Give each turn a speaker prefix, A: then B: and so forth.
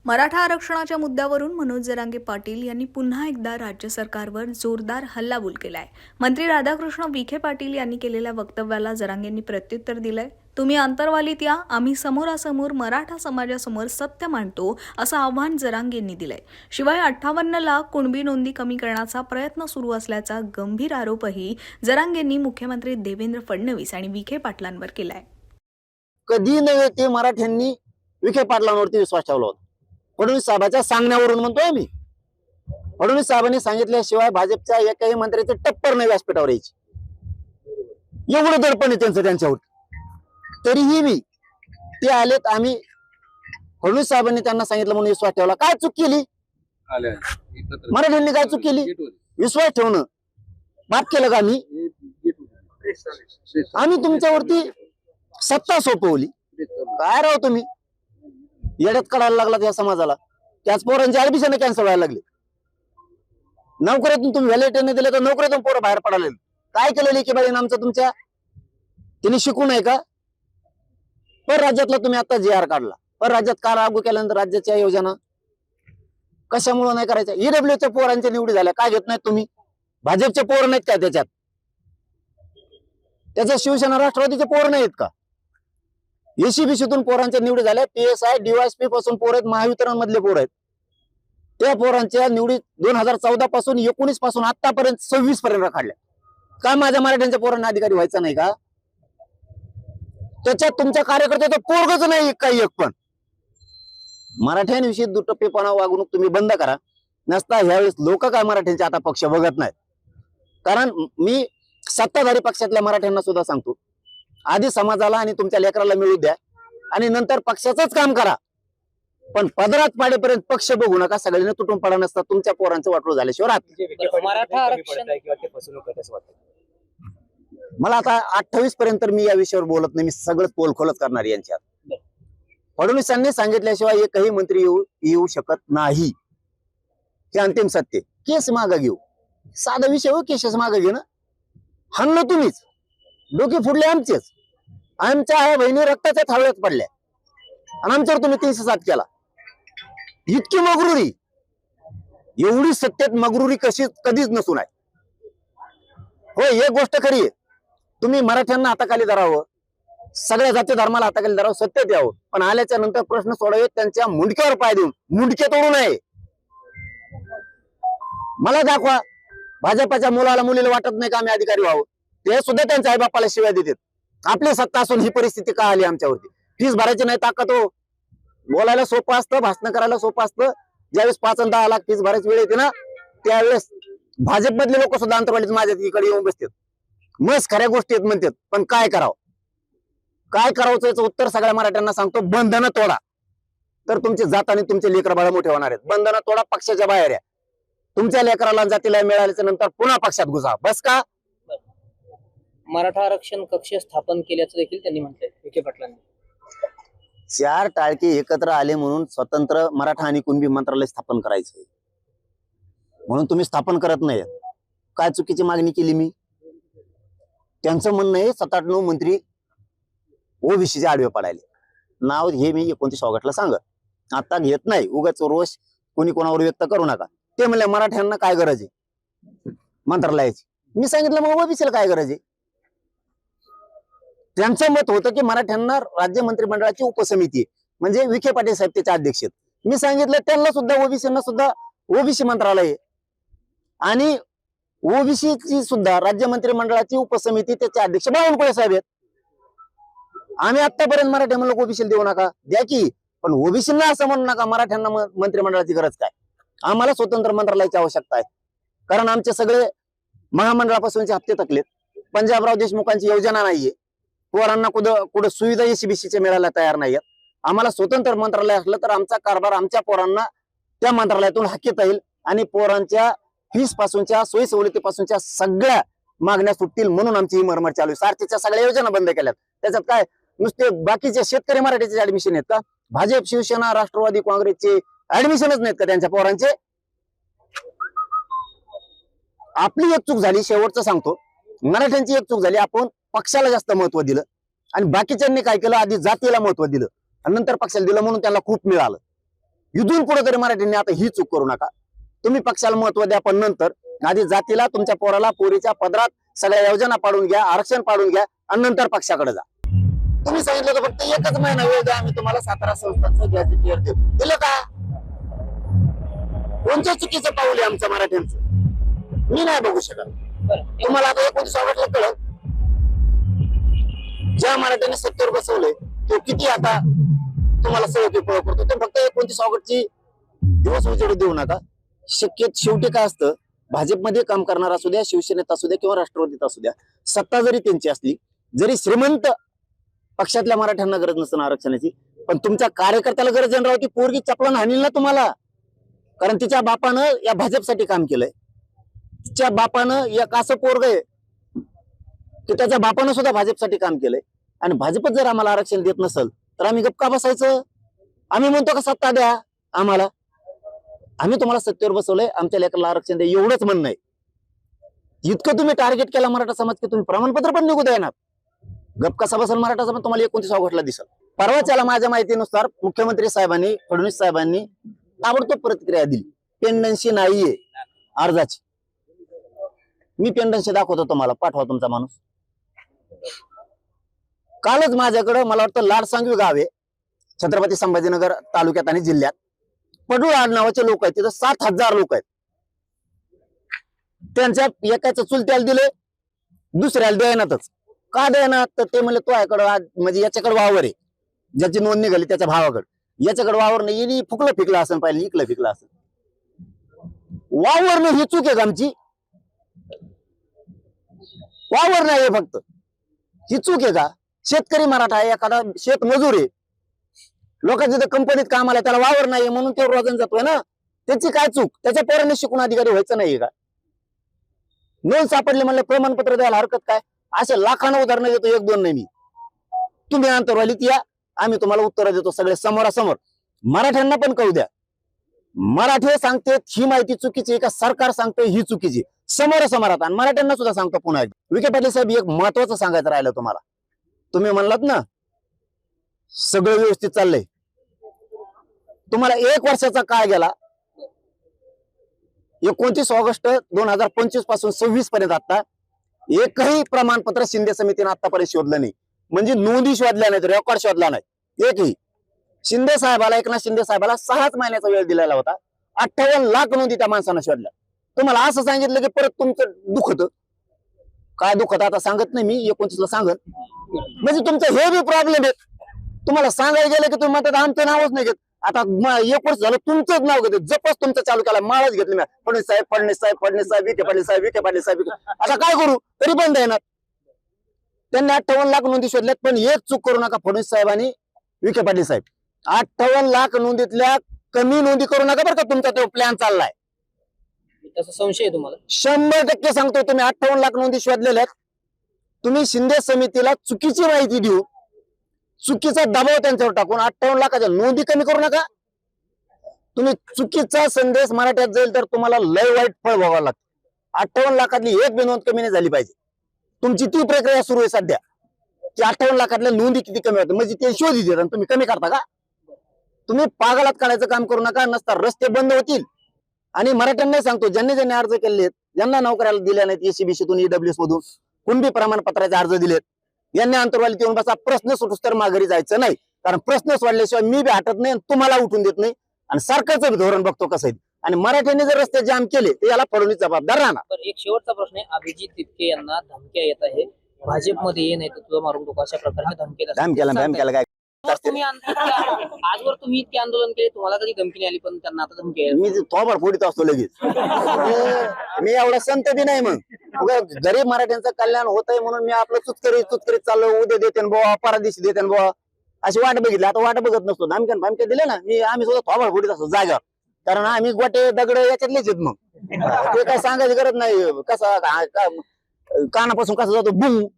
A: मराठा आरक्षणाच्या मुद्द्यावरून मनोज जरांगे पाटील यांनी पुन्हा एकदा राज्य सरकारवर जोरदार हल्लाबोल केलाय. मंत्री राधाकृष्ण विखे पाटील यांनी केलेल्या वक्तव्याला जरांगेंनी प्रत्युत्तर दिलंय. तुम्ही अंतर्वालीत या, आम्ही समोरासमोर मराठा समाजासमोर सत्य मांडतो, असं आव्हान जरांगेंनी दिलंय. शिवाय 58 लाख कुणबी नोंदी कमी करण्याचा प्रयत्न सुरू असल्याचा गंभीर आरोपही जरांगेंनी मुख्यमंत्री देवेंद्र फडणवीस आणि विखे पाटलांवर केलाय.
B: कधी नव्हे ते मराठ्यांनी विखे पाटलांवरती विश्वास ठेवला होता. फडणवीस साहेबांच्या सांगण्यावरून म्हणतोय मी. फडणवीस साहेबांनी सांगितल्याशिवाय भाजपच्या एकाही मंत्र्याचे टप्पर नाही व्यासपीठावर यायची. एवढं दडपण आहे त्यांचं त्यांच्यावर. तरीही मी ते आलेत. आम्ही फडणवीस साहेबांनी त्यांना सांगितलं म्हणून विश्वास ठेवला. काय चूक केली मराठ्यांनी? काय चूक केली? विश्वास ठेवणं माफ केलं का? आम्ही तुमच्यावरती सत्ता सोपवली. काय राव तुम्ही येड्यात काढायला लागलात या समाजाला. त्याच पोरांचे ऍडमिशन कॅन्सल व्हायला लागले. नोकरीतून तुम्ही व्हॅलिडिटी दिले तर नोकरीतून पोरं बाहेर पडायला. काय केलं लेकीबाईन आमचं तुमच्या? तिने शिकू नये का? पर राज्यातला तुम्ही आता जी आर काढला. पर राज्यात का लागू केल्यानंतर राज्याच्या योजना कशामुळे नाही करायच्या? ईडब्ल्यूच्या पोरांच्या निवडी झाल्या. काय घेत नाहीत तुम्ही? भाजपचे पोर नाहीत का त्याच्यात? त्याच्यात शिवसेना राष्ट्रवादीचे पोर नाहीत का? एसीबीसीतून पोरांच्या निवडी झाल्या. PSI DYSP पासून पोर आहेत. महावितरण मधले पोर आहेत. त्या पोरांच्या निवडी 2014 पासून 19 पासून आतापर्यंत 26 पर्यंत काढल्या. का माझ्या मराठ्यांच्या पोरांना अधिकारी व्हायचा नाही का? त्याच्यात तुमच्या कार्यकर्त्याचं पोरगच नाही काही एक पण. मराठ्यांविषयी दुटप्पेपणा वागणूक तुम्ही बंद करा. नसता ह्यावेळेस लोक काय मराठ्यांचे आता पक्ष बघत नाहीत. कारण मी सत्ताधारी पक्षातल्या मराठ्यांना सुद्धा सांगतो, आधी समाजाला आणि तुमच्या लेकराला मिळू द्या आणि नंतर पक्षाचंच काम करा. पण पदरात पाडेपर्यंत पक्ष बघू नका. सगळ्यांना तुटून पडा नसता. तुमच्या पोरांचं वाटलं झाल्याशिवाय राहत.
C: मराठा आरक्षण
B: मला आता 28 पर्यंत मी या विषयावर बोलत नाही. मी सगळं पोलखोलच करणार यांच्यात. फडणवीसांनी सांगितल्याशिवाय एकही मंत्री येऊ शकत नाही. हे अंतिम सत्य. केस मागे घेऊ. साधा विषय हो, केसेस मागे घेणं. हाणलं तुम्हीच. डोके फुडले आमचेच. आमच्या आई बहिणी रक्ताच्या थाळ्यात पडल्या आणि आमच्यावर तुम्ही 307 केला. इतकी मगरुरी, एवढी सत्तेत मगरुरी कधीच नसून आहे. हो, एक गोष्ट खरी आहे, तुम्ही मराठ्यांना हाताखाली धरावं, सगळ्या जाती धर्माला हाताखाली धरावं, सत्य द्यावं. पण आल्याच्या नंतर प्रश्न सोडावे त्यांच्या मुंडक्यावर पाय देऊन. मुंडके तोडू नये. मला दाखवा भाजपाच्या मुलाला मुलीला वाटत नाही का आम्ही अधिकारी व्हावं? ते सुद्धा त्यांच्या आईबापाला शिवाय देतात. आपली सत्ता असून ही परिस्थिती का आली आमच्यावरती? फीस भरायची नाही ताकद हो. बोलायला सोपं असतं, भाषण करायला सोपं असतं. ज्यावेळेस 5 आणि 10 लाख फीस भरायची वेळ येते ना, त्यावेळेस भाजपमधले लोक सुद्धा अंतर्वालीत माझ्या इकडे येऊन बसतात. मस्त खऱ्या गोष्टी आहेत म्हणतात. पण काय करावं? काय करावं याचं उत्तर सगळ्या मराठ्यांना सांगतो. बंधनं तोडा, तर तुमची जात आणि तुमचे लेकर बाळ मोठे होणार आहेत. बंधनं तोडा, पक्षाच्या बाहेर या. तुमच्या लेकराला जातीला मिळाल्याच्या नंतर पुन्हा पक्षात घुसा. बस का?
C: मराठा आरक्षण कक्ष स्थापन केल्याचं देखील त्यांनी म्हटलंय विखे पाटलांनी.
B: 4 टाळके एकत्र आले म्हणून स्वतंत्र मराठा आणि कुणबी मंत्रालय स्थापन करायचंय म्हणून तुम्ही स्थापन करत नाही. काय चुकीची मागणी केली मी? त्यांचं म्हणणं आहे 7-8-9 मंत्री ओबीसीचे आडवे पडायले. नाव हे मी 29 ऑगस्टला सांगत. आता घेत नाही. उगाच रोष कोणी कोणावर व्यक्त करू नका. ते म्हणले मराठ्यांना काय गरज आहे मंत्रालयाची? मी सांगितलं मग ओबीसीला काय गरज आहे? त्यांचं मत होतं की मराठ्यांना राज्य मंत्रिमंडळाची उपसमिती म्हणजे विखे पाटील साहेब त्याचे अध्यक्ष आहेत. मी सांगितलं त्यांना सुद्धा ओबीसीना सुद्धा ओबीसी मंत्रालय आहे आणि ओबीसीची सुद्धा राज्य मंत्रिमंडळाची उपसमिती त्याचे अध्यक्ष बावनकुळे साहेब आहेत. आम्ही आतापर्यंत मराठा म्हणलं ओबीसीला देऊ नका, द्या की, पण ओबीसीला असं म्हणू नका मंत्रिमंडळाची मंत्रिमंडळाची गरज काय? आम्हाला स्वतंत्र मंत्रालयाची आवश्यकता आहे. कारण आमचे सगळे महामंडळापासूनचे हप्ते थकलेत. पंजाबराव देशमुखांची योजना नाहीये. पोरांना कुठं सुविधा एसीबीसीच्या मिळायला तयार नाहीयेत. आम्हाला स्वतंत्र मंत्रालय असलं तर आमचा कारभार आमच्या पोरांना त्या मंत्रालयातून हाकीता येईल आणि पोरांच्या फीस पासूनच्या सोयी सवलतीपासूनच्या सगळ्या मागण्या सुटतील म्हणून आमची ही मरमर चालू आहे. सारथीच्या सगळ्या योजना बंद केल्यात. त्याच्यात काय नुसते बाकीचे शेतकरी मराठीचे ऍडमिशन आहेत का? भाजप, शिवसेना, राष्ट्रवादी काँग्रेसचे ऍडमिशनच नाहीत का त्यांच्या पोरांचे? आपली एक चूक झाली, शेवटचं सांगतो, मराठ्यांची एक चूक झाली. आपण पक्षाला जास्त महत्व दिलं आणि बाकीच्यांनी काय केलं, आधी जातीला महत्व दिलं आणि नंतर पक्षाला दिलं म्हणून त्याला खूप मिळालं. इथून पुढे तरी मराठ्यांनी आता ही चूक करू नका. तुम्ही पक्षाला महत्व द्या, पण नंतर आधी जातीला, तुमच्या पोराला, पोरीच्या पदरात सगळ्या योजना पाडून घ्या, आरक्षण पाडून घ्या आणि नंतर पक्षाकडे जा. तुम्ही सांगितलं तर फक्त एकच महिना वेळ द्या, आम्ही तुम्हाला 17 संस्थांचं गॅझेटियर देऊ. दिलं का? कोणत्या चुकीचं पाऊल आहे आमचं मराठ्यांचं? मी नाही बघू शकत. तुम्हाला आता 29 ऑगस्टला कळत, ज्या मराठ्यांनी सत्तेवर बसवलंय तो किती आता तुम्हाला सवय पळ करतो. ते फक्त 29 ऑगस्टची दिवस उजेड देऊ नका. शेवटी काय असतं, भाजपमध्ये काम करणार असू द्या, शिवसेनेत असू द्या किंवा राष्ट्रवादीत असू द्या, सत्ता जरी त्यांची असली, जरी श्रीमंत पक्षातल्या मराठ्यांना गरज नसतं आरक्षणाची, पण तुमच्या कार्यकर्त्याला गरज येणार होती. पोरगी चपलान हाणील ना तुम्हाला, कारण तिच्या बापानं या भाजपसाठी काम केलंय. तिच्या बापानं एक असं पोरग आहे की त्याच्या बापानं सुद्धा भाजपसाठी काम केलंय. आणि भाजपच जर आम्हाला आरक्षण देत नसेल तर आम्ही गप्पा बसायचं? आम्ही म्हणतो का सत्ता द्या आम्हाला? आम्ही तुम्हाला सत्तेवर बसवलंय, आमच्या लेकराला आरक्षण द्या एवढंच म्हणणं आहे. इतकं तुम्ही टार्गेट केला मराठा समाज की तुम्ही प्रमाणपत्र पण निघू देणार. गप कसा बसेल मराठा समाज तुम्हाला 29 ऑगस्टला दिसल. परवाच्याला माझ्या माहितीनुसार मुख्यमंत्री साहेबांनी, फडणवीस साहेबांनी ताबडतोब प्रतिक्रिया दिली. पेंडन्सी नाहीये अर्जाची. मी पेंडन्सी दाखवतो तुम्हाला, पाठवा तुमचा माणूस. कालच माझ्याकडं, मला वाटतं लाडसांगवी गाव आहे छत्रपती संभाजीनगर तालुक्यात आणि जिल्ह्यात, पडूळ नावाचे लोक आहेत. तिथं 7,000 लोक आहेत. त्यांच्या एकाच्या चुलत्याला दिले, दुसऱ्याला द्यायनातच. का द्यायना? तर ते म्हणले तो याकडं, म्हणजे याच्याकडे वावर आहे, ज्याची नोंद निघाली त्याच्या भावाकडे, याच्याकडे वावर नाही, फुकलं फिकलं असं पाहिजे, इकलं फिकलं असं. वावर नाही ही चूक आहे आमची. वावर नाही फक्त ही चूक आहे का? शेतकरी मराठा आहे, एखादा शेत मजूर आहे, लोकांच्या तिथे कंपनीत कामाला, त्याला वावर नाही म्हणून ते रोजन जातोय ना. त्याची काय चूक? त्याच्या पोरांनी शिकून अधिकारी व्हायचं नाहीये का? नोंद सापडली म्हणलं प्रमाणपत्र द्यायला हरकत काय? असे लाखांना उदाहरणं देतो, 1-2 नाही मी. तुम्ही अंतरवालीत या, आम्ही तुम्हाला उत्तर देतो सगळे समोरासमोर. मराठ्यांना पण कळू द्या, मराठी सांगते ही माहिती चुकीची आहे का सरकार सांगतोय ही चुकीची, समोरासमोरात. आणि मराठ्यांना सुद्धा सांगतो पुन्हा एकदा, विखे पाटील साहेब, एक महत्वाचं सांगायचं राहिलं तुम्हाला. तुम्ही म्हणलात ना सगळं व्यवस्थित चाललंय, तुम्हाला 1 वर्षाचा काळ गेला. 29 ऑगस्ट 2025 पासून 26 पर्यंत आता एकही प्रमाणपत्र शिंदे समितीने आतापर्यंत शोधलं नाही. म्हणजे नोंदी शोधल्या नाहीत, रेकॉर्ड शोधला नाही एकही. शिंदे साहेबाला, एकनाथ शिंदे साहेबाला 6 महिन्याचा वेळ दिलेला होता. 58 लाख नोंदी त्या माणसानं शोधल्या. तुम्हाला असं सांगितलं की परत तुमचं दुखत. काय दुखत आता सांगत नाही मी, 29 ला सांगत. म्हणजे तुमचं हे बी प्रॉब्लेम आहे. तुम्हाला सांगायला गेलं की तुम्ही म्हणतात आमचं नावच नाही घेत. आता 1 वर्ष झालं तुमचंच नाव घेते, जपच तुमचं चालू केला, माळच घेतली मी. फडणवीस साहेब, फडणवीस साहेब, फडणवीस साहेब, विखे पाटील साहेब, विखे पाटील साहेब. आता काय करू? तरी बंद येणार. त्यांनी 58 लाख नोंदी शोधल्यात. पण एक चूक करू नका फडणवीस साहेब आणि विखे पाटील साहेब, 58 लाख नोंदीतल्या कमी नोंदी करू नका बरं का. तुमचा तो प्लॅन चाललाय,
C: तसा संशय आहे तुम्हाला?
B: 100% सांगतो. तुम्ही 58 लाख नोंदी शोधलेल्या आहेत. तुम्ही शिंदे समितीला चुकीची माहिती देऊ, चुकीचा दबाव त्यांच्यावर टाकून 58 लाखाच्या नोंदी कमी करू नका. तुम्ही चुकीचा संदेश मराठ्यात जाईल तर तुम्हाला लय वाईट फळ भोगावं लागतं. 58 लाखातली एक बी नोंद कमी नाही झाली पाहिजे. तुमची ती प्रक्रिया सुरू आहे सध्या की 58 लाखातल्या नोंदी किती कमी होतात, म्हणजे ते शोध देतात आणि तुम्ही कमी करता का? तुम्ही पागलात काढायचं काम करू नका, नसता रस्ते बंद होतील. आणि मराठ्यांना सांगतो, ज्यांनी ज्यांनी अर्ज केले आहेत, ज्यांना नोकऱ्याला दिल्या नाहीत, एसीबीसीतून, ईडब्ल्यूएस मधून, कुणबी प्रमाणपत्राचे अर्ज दिलेत, यांनी अंतरवालीत येऊन बसा. प्रश्न सुटूस तर माघारी जायचं नाही, कारण प्रश्न सोडल्याशिवाय मी बी हटत नाही आणि तुम्हाला उठून देत नाही. आणि सरकारचं धोरण बघतो कसं आहे. आणि मराठ्यांनी जर रस्ते जाम केले तर याला फडणवीस जबाबदार राहणार.
C: तर एक शेवटचा प्रश्न आहे, अभिजित तितके यांना धमक्या येत आहे, भाजपमध्ये ये नाही तर तुझं मारून टाकू, अशा प्रकारच्या
B: धमक्याला काय
C: तुम्ही आजवर तुम्ही इतके आंदोलन केले, तुम्हाला कधी धमकी नाही आली, पण त्यांना आता धमकी आहे?
B: मी थोबड फोडीत असतो लगेच. मी एवढा संत बी नाही. मग गरीब मराठ्यांचं कल्याण होत आहे म्हणून मी आपलं चुचकरीत चाललो. उद्या देते बुवा, परदिवशी देते बुवा, अशी वाट बघितली. आता वाट बघत नसतो. धमक्या दिले ना, आम्ही सुद्धा थोबड फोडीत असतो जाग्यावर, कारण आम्ही गोटे दगड याच्यातलेच आहेत. मग ते काय सांगायची गरज नाही. कसा कानापासून कसं जातो बुम